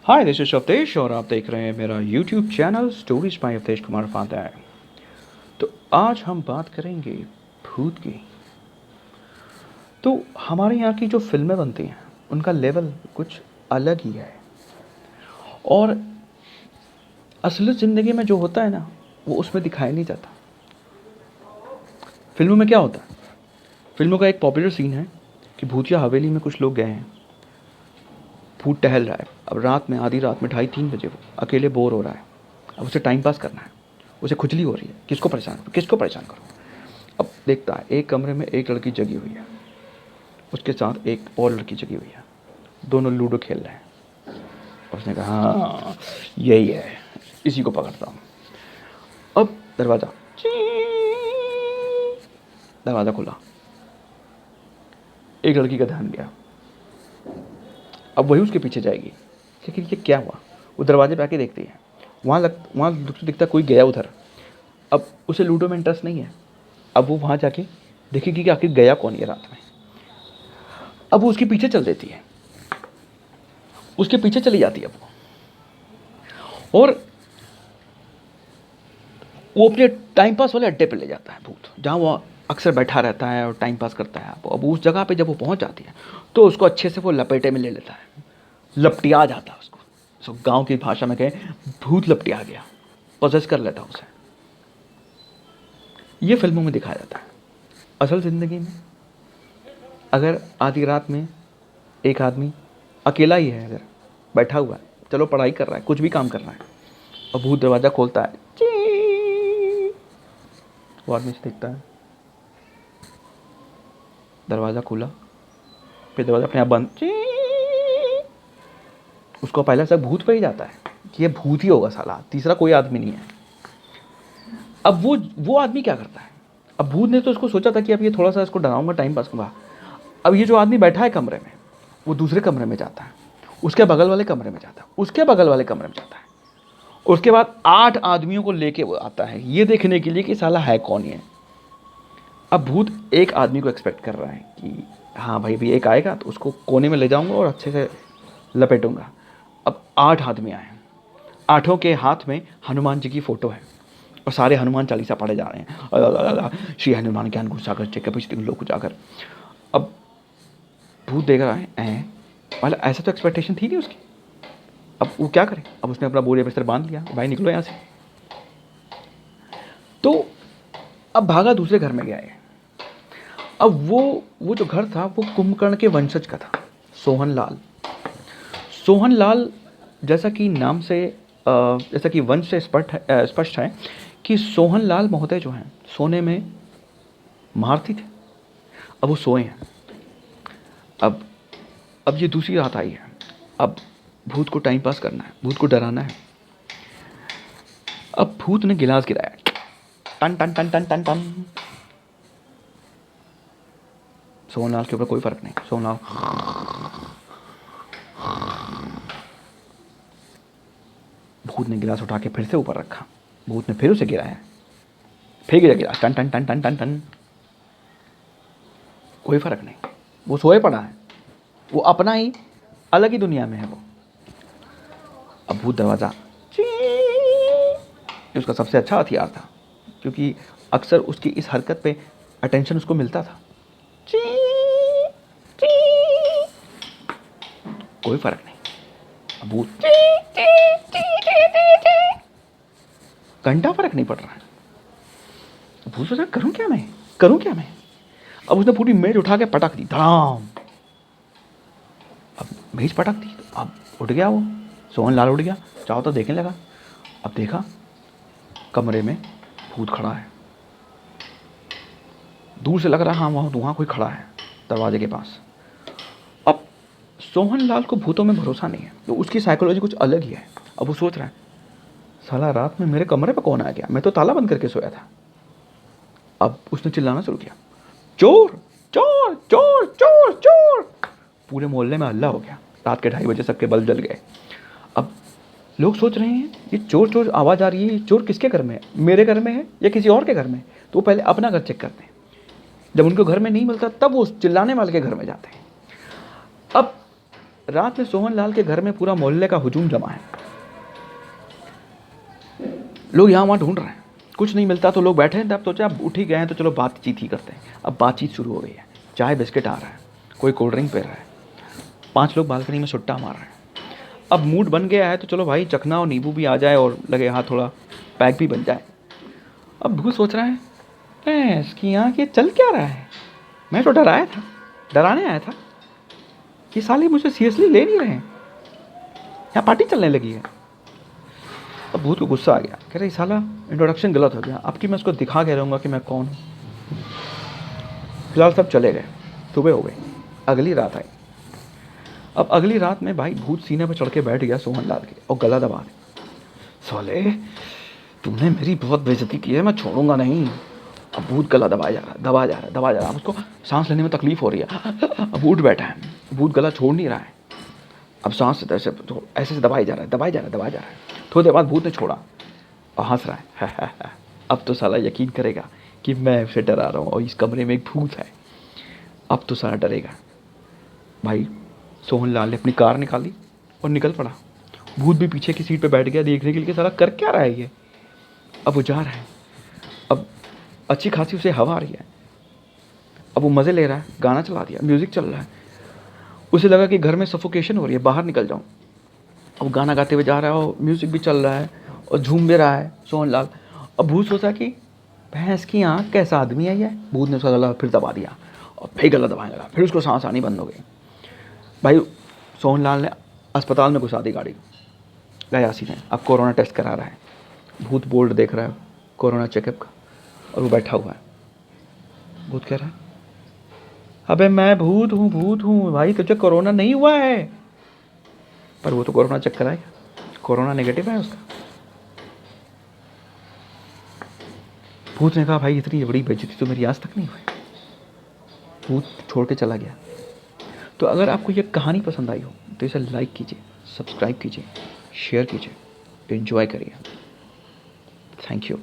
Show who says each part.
Speaker 1: Hi this is अवतेश और आप देख रहे हैं मेरा YouTube channel stories by Avtesh Kumar Upadhyay. तो आज हम बात करेंगे भूत की। तो हमारे यहाँ की जो फिल्में बनती हैं उनका लेवल कुछ अलग ही है। और असली ज़िंदगी में जो होता है ना वो उसमें दिखाया नहीं जाता। फिल्मों में क्या होता है, फिल्मों का एक पॉपुलर सीन है कि भूतिया हवेली में कुछ लोग गए हैं, भूत टहल रहा है। अब रात में, आधी रात में, 2:30-3 बजे वो अकेले बोर हो रहा है। अब उसे टाइम पास करना है, उसे खुजली हो रही है, किसको परेशान करूँ, किसको परेशान करूँ। अब देखता है एक कमरे में एक लड़की जगी हुई है, उसके साथ एक और लड़की जगी हुई है, दोनों लूडो खेल रहे हैं। उसने कहा हाँ यही है, इसी को पकड़ता हूँ। अब दरवाज़ा खुला, एक लड़की का ध्यान गया। अब वही उसके पीछे जाएगी, लेकिन ये क्या हुआ। वो दरवाजे पे आके देखती है, वहाँ दिखता कोई गया उधर। अब उसे लूडो में इंटरेस्ट नहीं है। अब वो वहाँ जाके देखेगी कि आखिर गया कौन है रात में। अब वो उसके पीछे चल देती है, उसके पीछे चली जाती है वो, और वो अपने टाइम पास वाले अड्डे पे ले जाता है भूत, जहाँ वो अक्सर बैठा रहता है और टाइम पास करता है। अब उस जगह पे जब वो पहुँच जाती है तो उसको अच्छे से वो लपेटे में ले लेता है, लपटिया जाता है उसको। सो गांव की भाषा में कहे भूत लपटिया गया, पोजेस कर लेता उसे। ये फिल्मों में दिखाया जाता है। असल ज़िंदगी में अगर आधी रात में एक आदमी अकेला ही है, अगर बैठा हुआ है, चलो पढ़ाई कर रहा है, कुछ भी काम कर रहा है, और भूत दरवाज़ा खोलता है, ची, वो आदमी से देखता है, दरवाज़ा खुला, फिर दरवाज़ा अपने आप बंद, ची, उसको पहले से भूत पे ही जाता है कि ये भूत ही होगा साला, तीसरा कोई आदमी नहीं है। अब वो आदमी क्या करता है, अब भूत ने तो उसको सोचा था कि अब ये थोड़ा सा इसको डराऊंगा, टाइम पास करूंगा। अब ये जो आदमी बैठा है कमरे में, वो दूसरे कमरे में जाता है, उसके बगल वाले कमरे में जाता है, उसके बगल वाले कमरे में जाता है। उसके बाद 8 आदमियों को लेके वो आता है ये देखने के लिए कि साला है कौन ये। अब भूत एक आदमी को एक्सपेक्ट कर रहा है कि हाँ भाई भी एक आएगा तो उसको कोने में ले जाऊंगा और अच्छे से लपेटूंगा। अब 8 आदमी आए, आठों के हाथ में हनुमान जी की फोटो है और सारे हनुमान चालीसा पढ़े जा रहे हैं, श्री हनुमान ज्ञान गुस्सागर चेक लोग कुछ आकर। अब भूत देख रहा है, मतलब ऐसा तो एक्सपेक्टेशन थी नहीं उसकी। अब वो क्या करे, अब उसने अपना बोरिया बिस्तर बांध लिया, भाई निकलो यहाँ से। तो अब भागा दूसरे घर में गया है। अब वो जो घर था वो कुंभकर्ण के वंशज का था, सोहनलाल। सोहनलाल जैसा कि नाम से जैसा कि वंश से स्पष्ट है कि सोहनलाल महोदय जो हैं सोने में महारथी थे। अब वो सोए हैं। अब ये दूसरी रात आई है। अब भूत को टाइम पास करना है, भूत को डराना है। अब भूत ने गिलास गिराया, टन टन टन टन टन टन। सोहनलाल के ऊपर कोई फर्क नहीं। सोहनलाल भूत ने गिलास उठा के फिर से ऊपर रखा, भूत ने फिर उसे गिराया, फिर गिरा गिलास, टन टन टन टन टन टन। कोई फर्क नहीं, वो सोए पड़ा है, वो अपना ही अलग ही दुनिया में है वो। अब भूत दरवाज़ा, ये उसका सबसे अच्छा हथियार था क्योंकि अक्सर उसकी इस हरकत पे अटेंशन उसको मिलता था। कोई फर्क नहीं। अब भूत घंटा फर्क नहीं पड़ रहा है। भूत सोचा करूं क्या मैं, करूं क्या मैं। अब उसने पूरी मेज उठा के पटक दी, धड़ाम। अब मेज पटक दी तो अब उठ गया वो, सोहनलाल उठ गया, चाहो तो देखने लगा। अब देखा कमरे में भूत खड़ा है, दूर से लग रहा हाँ वहाँ कोई खड़ा है दरवाजे के पास। अब सोहनलाल को भूतों में भरोसा नहीं है, तो उसकी साइकोलॉजी कुछ अलग ही है। अब वो सोच रहा है साला रात में मेरे कमरे पे कौन आ गया, मैं तो ताला बंद करके सोया था। अब उसने चिल्लाना शुरू किया, चोर चोर चोर चोर चोर। पूरे मोहल्ले में हल्ला हो गया, रात के 2:30 बजे सबके बल्ब जल गए। अब लोग सोच रहे हैं ये चोर चोर आवाज़ आ रही है, चोर किसके घर में है, मेरे घर में है या किसी और के घर में। तो वो पहले अपना घर चेक करते हैं, जब उनको घर में नहीं मिलता तब वो चिल्लाने वाले के घर में जाते हैं। अब रात में सोहन लाल के घर में पूरा मोहल्ले का हुजूम जमा है। लोग यहाँ वहाँ ढूंढ रहे हैं, कुछ नहीं मिलता तो लोग बैठे हैं। तब सोचा अब उठ ही गए हैं तो चलो बातचीत ही करते हैं। अब बातचीत शुरू हो गई है, चाय बिस्किट आ रहा है, कोई कोल्ड ड्रिंक पी रहा है, 5 लोग बालकनी में सुट्टा मार रहे हैं। अब मूड बन गया है तो चलो भाई चखना और नींबू भी आ जाए और लगे हाँ थोड़ा पैक भी बन जाए। अब भूत सोच रहा है इसकी यहाँ ये चल क्या रहा है, मैं तो डराया था, डराने आया था, ये साले मुझे सीरियसली ले नहीं रहे हैं, यहाँ पार्टी चलने लगी है। अब भूत को गुस्सा आ गया, कह रहे साला इंट्रोडक्शन गलत हो गया, अब की मैं उसको दिखा के रहूँगा कि मैं कौन हूँ। फिलहाल सब चले गए, सुबह हो गई, अगली रात आई। अब अगली रात में भाई भूत सीने पर चढ़ के बैठ गया सोहन लाल के और गला दबा दे, साले तुमने मेरी बहुत बेइज्जती की है, मैं छोड़ूंगा नहीं। अब भूत गला दबाया जा रहा है, दबा जा रहा है, दबा जा रहा है। अब उसको सांस लेने में तकलीफ हो रही है। अब उठ बैठा है, भूत गला छोड़ नहीं रहा है। अब सांस ऐसे से दबाई जा रहा है, दबाई जा रहा है, दबाई जा रहा है। थोड़ी देर बाद भूत ने छोड़ा और हंस रहा है। अब तो साला यकीन करेगा कि मैं उसे डरा रहा हूँ और इस कमरे में एक भूत है। अब तो साला डरेगा। भाई सोहन लाल ने अपनी कार निकाली और निकल पड़ा। भूत भी पीछे की सीट पे बैठ गया देखने के लिए साला कर क्या रहा है ये। अब वो जा रहा है, अब अच्छी खासी उसे हवा आ रही है, अब वो मज़े ले रहा है, गाना चला दिया, म्यूज़िक चल रहा है। उसे लगा कि घर में सफोकेशन हो रही है, बाहर निकल जाऊँ। अब गाना गाते हुए जा रहा है और म्यूज़िक भी चल रहा है और झूम भी रहा है सोहन लाल। अब भूत सोचा कि भैंस की आँख कैसा आदमी है ये। भूत ने उसका गला फिर दबा दिया और फिर गला दबाने लगा, फिर उसको सांस आनी बंद हो गई। भाई सोहन लाल ने अस्पताल में घुसा दी गाड़ी, गया सीधे। अब कोरोना टेस्ट करा रहा है, भूत बोर्ड देख रहा है कोरोना चेकअप का, और वो बैठा हुआ है। भूत कह रहा है अबे मैं भूत हूँ भाई, तुझे कोरोना नहीं हुआ है। पर वो तो कोरोना चेक कराएगा, कोरोना नेगेटिव है उसका। भूत ने कहा भाई इतनी बड़ी बेइज्जती तो मेरी आज तक नहीं हुई। भूत छोड़ के चला गया। तो अगर आपको ये कहानी पसंद आई हो तो इसे लाइक कीजिए, सब्सक्राइब कीजिए, शेयर कीजिए, एंजॉय करिए। Thank you.